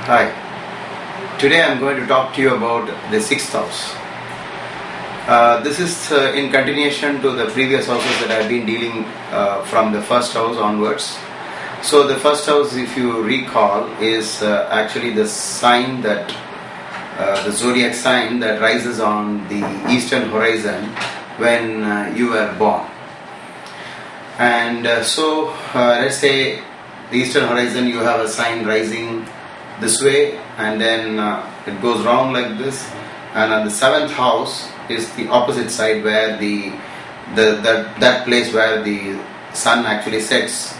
Hi, today I am going to talk to you about the sixth house. This is in continuation to the previous houses that I have been dealing from the first house onwards. So the first house, if you recall, is actually the sign that, the zodiac sign that rises on the eastern horizon when you were born. And let's say the eastern horizon, you have a sign rising this way, and then it goes round like this, and on the seventh house is the opposite side where that place where the sun actually sets.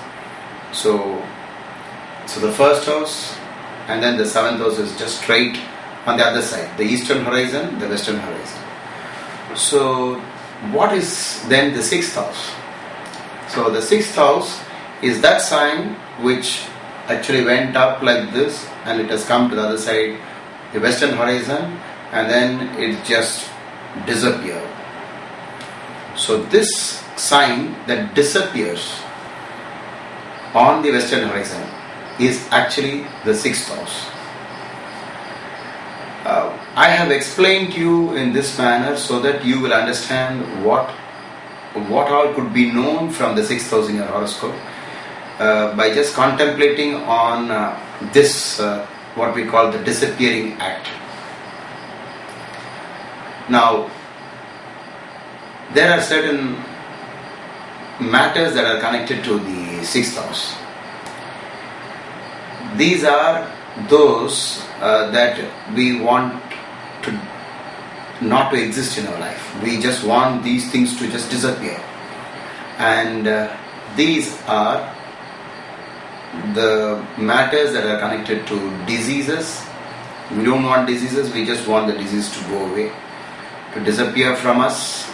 So the first house and then the seventh house is just straight on the other side, the eastern horizon, the western horizon. So what is then the sixth house? So the sixth house is that sign which actually went up like this and it has come to the other side, the western horizon, and then it just disappeared. So this sign that disappears on the western horizon is actually the sixth house. I have explained to you in this manner so that you will understand what all could be known from the sixth house in your horoscope. By just contemplating on this, what we call the disappearing act. Now, there are certain matters that are connected to the sixth house. These are those that we want to not to exist in our life. We just want these things to just disappear. And these are the matters that are connected to diseases. We don't want diseases, we just want the disease to go away, to disappear from us.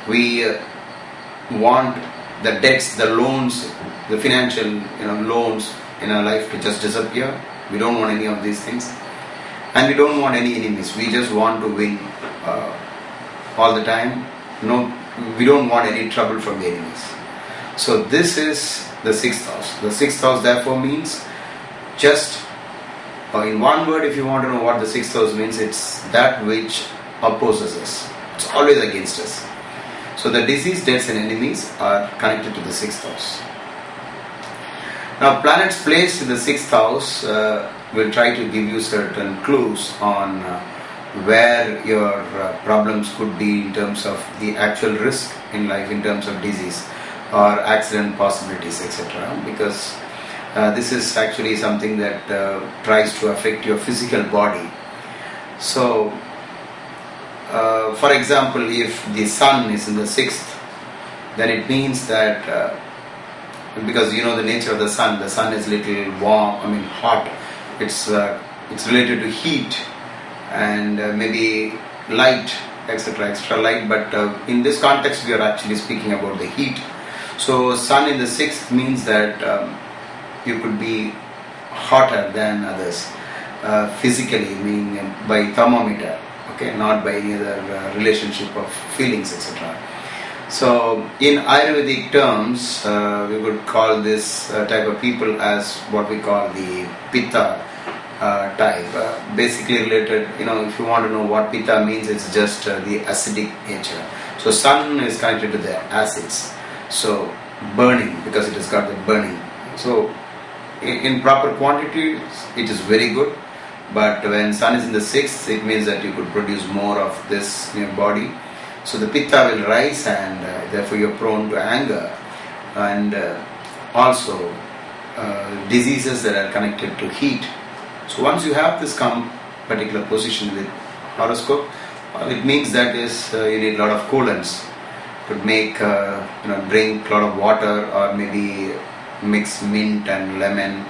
We want the debts, the loans, the financial loans in our life to just disappear. We don't want any of these things. And we don't want any enemies. We just want to win all the time. No, we don't want any trouble from the enemies. So this is the sixth house. The sixth house therefore means just, in one word, if you want to know what the sixth house means, it's that which opposes us. It's always against us. So the disease, debts and enemies are connected to the sixth house. Now planets placed in the sixth house will try to give you certain clues on where your problems could be in terms of the actual risk in life, in terms of disease or accident possibilities, etc. Because this is actually something that tries to affect your physical body. So, for example, if the sun is in the sixth, then it means that because you know the nature of the sun is little warm, hot. It's related to heat and maybe light, etc., extra light. But in this context, we are actually speaking about the heat. So sun in the sixth means that you could be hotter than others physically, meaning by thermometer, okay, not by any other relationship of feelings, etc. So in Ayurvedic terms, we would call this type of people as what we call the Pitta type. Basically related, if you want to know what Pitta means, it's just the acidic nature. So sun is connected to the acids. So burning, because it has got the burning. So in proper quantities, it is very good. But when sun is in the sixth, it means that you could produce more of this in your body. So the pitta will rise, and therefore you're prone to anger, and also diseases that are connected to heat. So once you have this particular position with horoscope, it means that is you need a lot of coolants. Could make drink a lot of water, or maybe mix mint and lemon.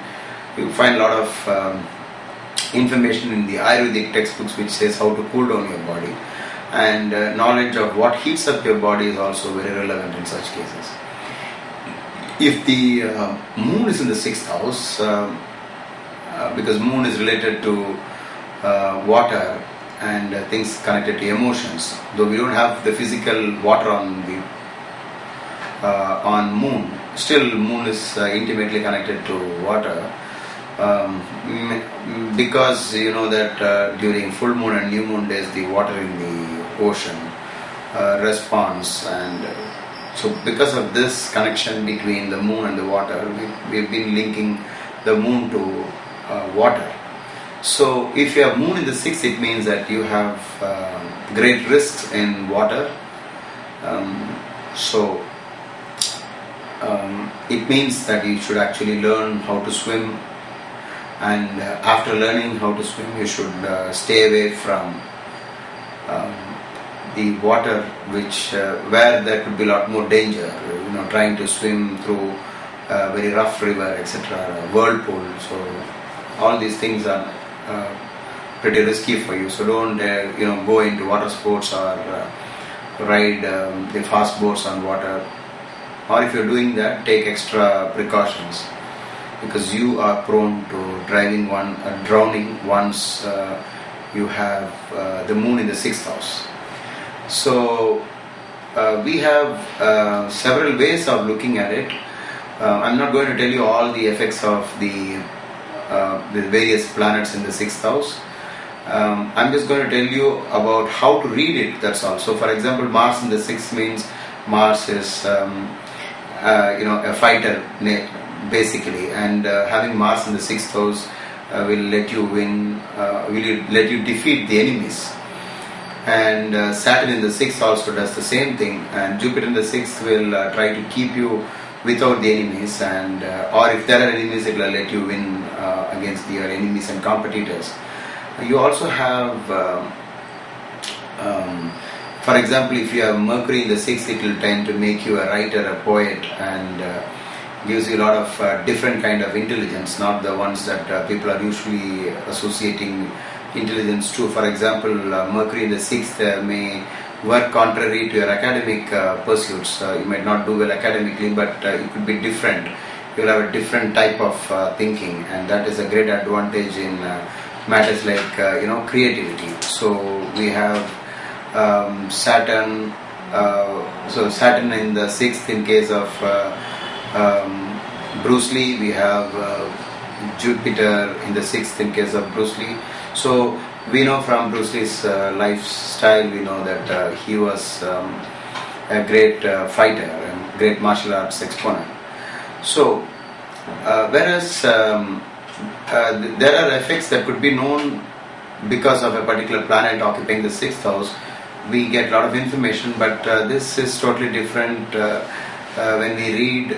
You find a lot of information in the Ayurvedic textbooks which says how to cool down your body, and knowledge of what heats up your body is also very relevant in such cases. If the moon is in the sixth house, because moon is related to water and things connected to emotions, though we don't have the physical water on moon, still moon is intimately connected to water. Because you know that during full moon and new moon days the water in the ocean responds, and so because of this connection between the moon and the water, we've been linking the moon to water. So if you have moon in the 6th, it means that you have great risks in water. It means that you should actually learn how to swim, and after learning how to swim you should stay away from the water which where there could be a lot more danger, trying to swim through a very rough river, etc., whirlpool. So all these things are pretty risky for you, so don't go into water sports or ride the fast boats on water. Or if you're doing that, take extra precautions, because you are prone to drowning once you have the moon in the 6th house. So we have several ways of looking at it. I'm not going to tell you all the effects of the various planets in the 6th house. I'm just going to tell you about how to read it, that's all. So for example, Mars in the 6th means Mars is a fighter basically, and having Mars in the 6th house will let you win, will let you defeat the enemies. And Saturn in the 6th also does the same thing, and Jupiter in the 6th will try to keep you without the enemies, and or if there are enemies, it will let you win against your enemies and competitors. You also have for example, if you have Mercury in the 6th, it will tend to make you a writer, a poet, and gives you a lot of different kind of intelligence, not the ones that people are usually associating intelligence to. For example, Mercury in the 6th may work contrary to your academic pursuits. You might not do well academically, but it could be different. You will have a different type of thinking, and that is a great advantage in matters like creativity. So we have Saturn. So Saturn in the 6th in case of Bruce Lee. We have Jupiter in the 6th in case of Bruce Lee. So we know from Bruce Lee's lifestyle, we know that he was a great fighter and great martial arts exponent. So whereas there are effects that could be known because of a particular planet occupying the 6th house, we get a lot of information, but this is totally different when we read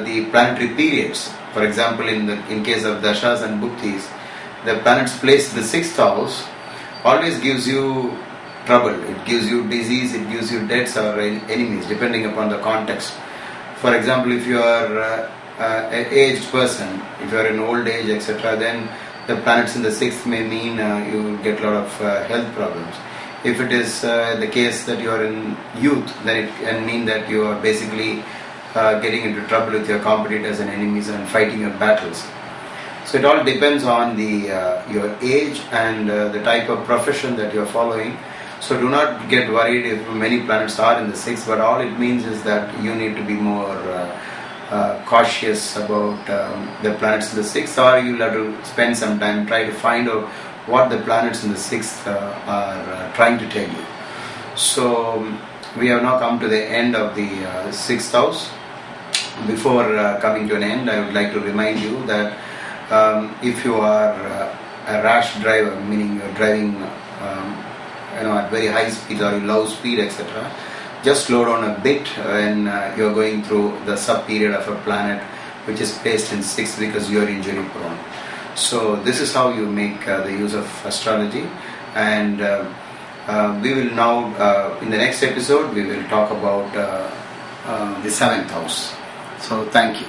the planetary periods. For example, in case of dashas and bhuktis, the planet's place in the 6th house always gives you trouble. It gives you disease, it gives you deaths or enemies, depending upon the context. For example, if you are an aged person, if you are in old age, etc., then the planets in the 6th may mean you get a lot of health problems. If it is the case that you are in youth, then it can mean that you are basically getting into trouble with your competitors and enemies and fighting your battles. So it all depends on your age and the type of profession that you are following. So do not get worried if many planets are in the 6th, but all it means is that you need to be more cautious about the planets in the 6th, or you'll have to spend some time try to find out what the planets in the 6th are trying to tell you. So we have now come to the end of the 6th house. Before coming to an end, I would like to remind you that if you are a rash driver, meaning you're driving at very high speed or low speed, etc., just slow down a bit when you're going through the sub-period of a planet which is placed in 6th, because you are injury prone. So this is how you make the use of astrology, and we will now, in the next episode, we will talk about the 7th house. So thank you.